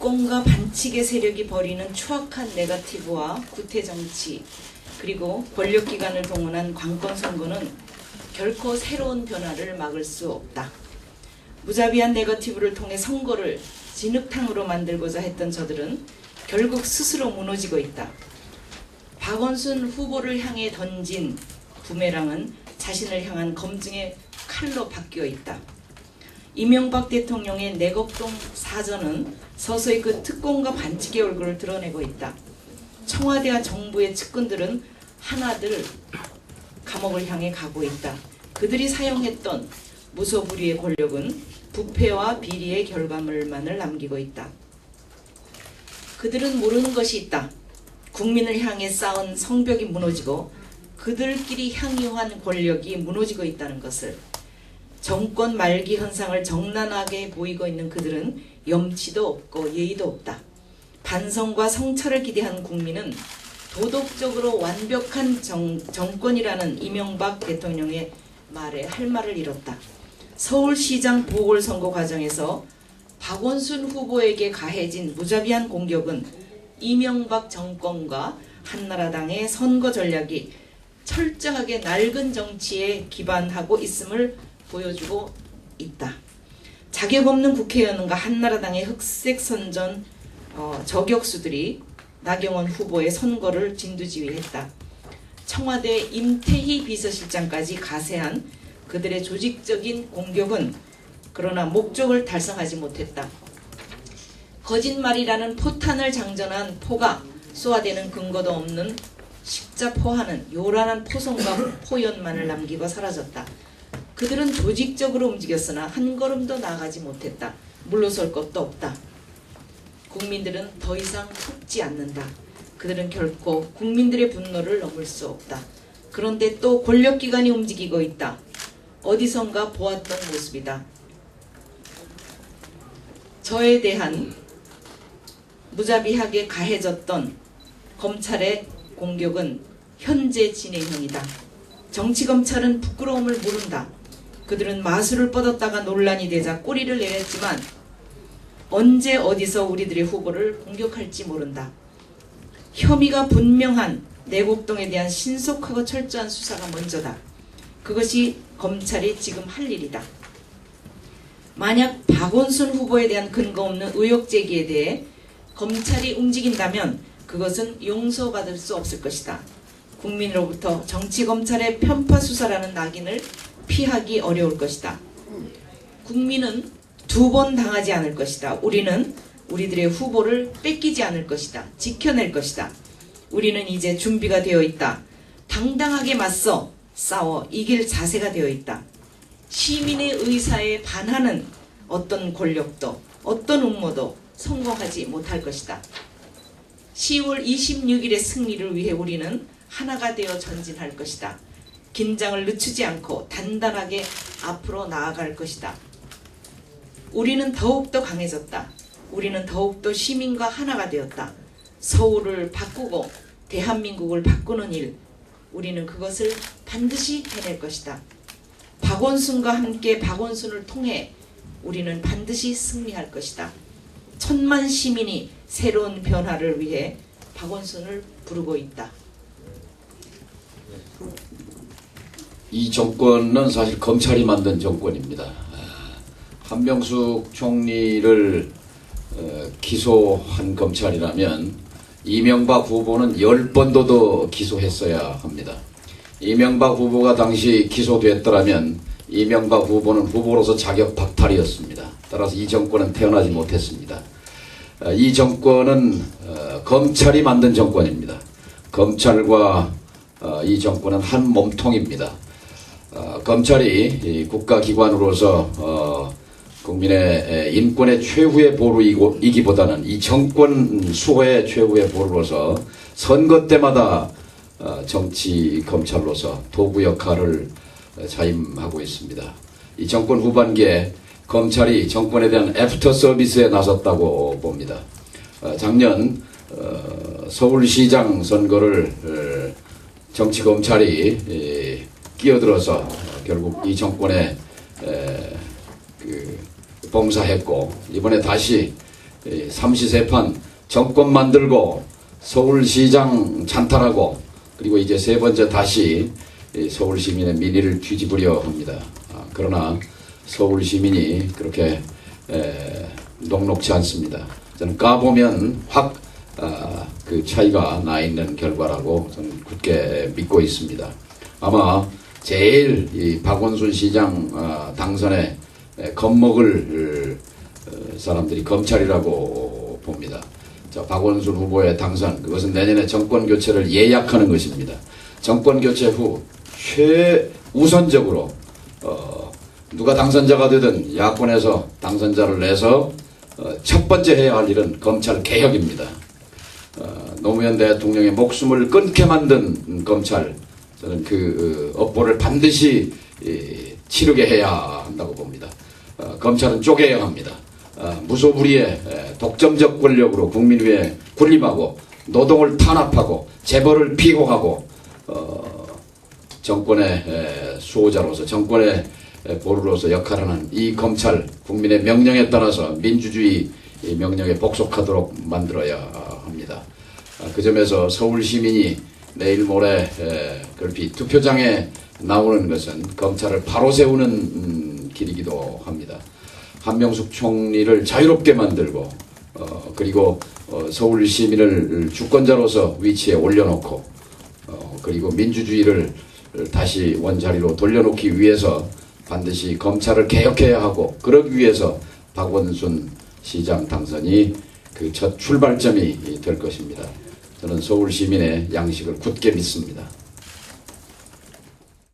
특공과 반칙의 세력이 벌이는 추악한 네거티브와 구태정치, 그리고 권력기관을 동원한 관건선거는 결코 새로운 변화를 막을 수 없다. 무자비한 네거티브를 통해 선거를 진흙탕으로 만들고자 했던 저들은 결국 스스로 무너지고 있다. 박원순 후보를 향해 던진 부메랑은 자신을 향한 검증의 칼로 바뀌어 있다. 이명박 대통령의 내곡동 사전은 서서히 그 특공과 반칙의 얼굴을 드러내고 있다. 청와대와 정부의 측근들은 하나둘 감옥을 향해 가고 있다. 그들이 사용했던 무소불위의 권력은 부패와 비리의 결과물만을 남기고 있다. 그들은 모르는 것이 있다. 국민을 향해 쌓은 성벽이 무너지고 그들끼리 향유한 권력이 무너지고 있다는 것을. 정권 말기 현상을 정난하게 보이고 있는 그들은 염치도 없고 예의도 없다. 반성과 성찰을 기대한 국민은 도덕적으로 완벽한 정권이라는 이명박 대통령의 말에 할 말을 잃었다. 서울시장 보궐선거 과정에서 박원순 후보에게 가해진 무자비한 공격은 이명박 정권과 한나라당의 선거 전략이 철저하게 낡은 정치에 기반하고 있음을 보여주고 있다. 자격 없는 국회의원과 한나라당의 흑색 선전 저격수들이 나경원 후보의 선거를 진두지휘했다. 청와대 임태희 비서실장까지 가세한 그들의 조직적인 공격은 그러나 목적을 달성하지 못했다. 거짓말이라는 포탄을 장전한 포가 쏘아대는 근거도 없는 십자포하는 요란한 포성과 포연만을 남기고 사라졌다. 그들은 조직적으로 움직였으나 한 걸음도 나아가지 못했다. 물러설 것도 없다. 국민들은 더 이상 속지 않는다. 그들은 결코 국민들의 분노를 넘을 수 없다. 그런데 또 권력기관이 움직이고 있다. 어디선가 보았던 모습이다. 저에 대한 무자비하게 가해졌던 검찰의 공격은 현재 진행형이다. 정치검찰은 부끄러움을 모른다. 그들은 마술을 뻗었다가 논란이 되자 꼬리를 내렸지만 언제 어디서 우리들의 후보를 공격할지 모른다. 혐의가 분명한 내곡동에 대한 신속하고 철저한 수사가 먼저다. 그것이 검찰이 지금 할 일이다. 만약 박원순 후보에 대한 근거 없는 의혹 제기에 대해 검찰이 움직인다면 그것은 용서받을 수 없을 것이다. 국민으로부터 정치검찰의 편파 수사라는 낙인을 피하기 어려울 것이다. 국민은 두 번 당하지 않을 것이다. 우리는 우리들의 후보를 뺏기지 않을 것이다. 지켜낼 것이다. 우리는 이제 준비가 되어 있다. 당당하게 맞서 싸워 이길 자세가 되어 있다. 시민의 의사에 반하는 어떤 권력도 어떤 음모도 성공하지 못할 것이다. 10월 26일의 승리를 위해 우리는 하나가 되어 전진할 것이다. 긴장을 늦추지 않고 단단하게 앞으로 나아갈 것이다. 우리는 더욱더 강해졌다. 우리는 더욱더 시민과 하나가 되었다. 서울을 바꾸고 대한민국을 바꾸는 일, 우리는 그것을 반드시 해낼 것이다. 박원순과 함께 박원순을 통해 우리는 반드시 승리할 것이다. 천만 시민이 새로운 변화를 위해 박원순을 부르고 있다. 이 정권은 사실 검찰이 만든 정권입니다. 한명숙 총리를 기소한 검찰이라면 이명박 후보는 10번도 더 기소했어야 합니다. 이명박 후보가 당시 기소됐더라면 이명박 후보는 후보로서 자격 박탈이었습니다. 따라서 이 정권은 태어나지 못했습니다. 이 정권은 검찰이 만든 정권입니다. 검찰과 이 정권은 한 몸통입니다. 검찰이 국가기관으로서 국민의 인권의 최후의 보루이기보다는 이 정권 수호의 최후의 보루로서 선거 때마다 정치 검찰로서 도구 역할을 자임하고 있습니다. 이 정권 후반기에 검찰이 정권에 대한 애프터 서비스에 나섰다고 봅니다. 작년 서울시장 선거를 정치검찰이 끼어들어서 결국 이 정권에 봉사했고, 이번에 다시 삼시세판 정권 만들고 서울시장 찬탈하고 그리고 이제 세 번째 다시 서울 시민의 민의를 뒤집으려 합니다. 그러나 서울 시민이 그렇게 녹록지 않습니다. 저는 까보면 확 그 차이가 나 있는 결과라고 저는 굳게 믿고 있습니다. 아마 제일 이 박원순 시장 당선에 겁먹을 사람들이 검찰이라고 봅니다. 자, 박원순 후보의 당선, 그것은 내년에 정권 교체를 예약하는 것입니다. 정권 교체 후 최우선적으로 누가 당선자가 되든 야권에서 당선자를 내서 첫 번째 해야 할 일은 검찰 개혁입니다. 노무현 대통령의 목숨을 끊게 만든 검찰, 저는 그 업보를 반드시 치르게 해야 한다고 봅니다. 검찰은 쪼개야 합니다. 무소불위의 독점적 권력으로 국민 위에 군림하고 노동을 탄압하고 재벌을 피고하고 정권의 수호자로서 정권의 보루로서 역할하는 이 검찰, 국민의 명령에 따라서 민주주의 명령에 복속하도록 만들어야 합니다. 그 점에서 서울 시민이 내일 모레 그렇게 투표장에 나오는 것은 검찰을 바로 세우는 길이기도 합니다. 한명숙 총리를 자유롭게 만들고 그리고 서울 시민을 주권자로서 위치에 올려놓고 그리고 민주주의를 다시 원자리로 돌려놓기 위해서 반드시 검찰을 개혁해야 하고 그러기 위해서 박원순 시장 당선이 그 첫 출발점이 될 것입니다. 저는 서울 시민의 양식을 굳게 믿습니다.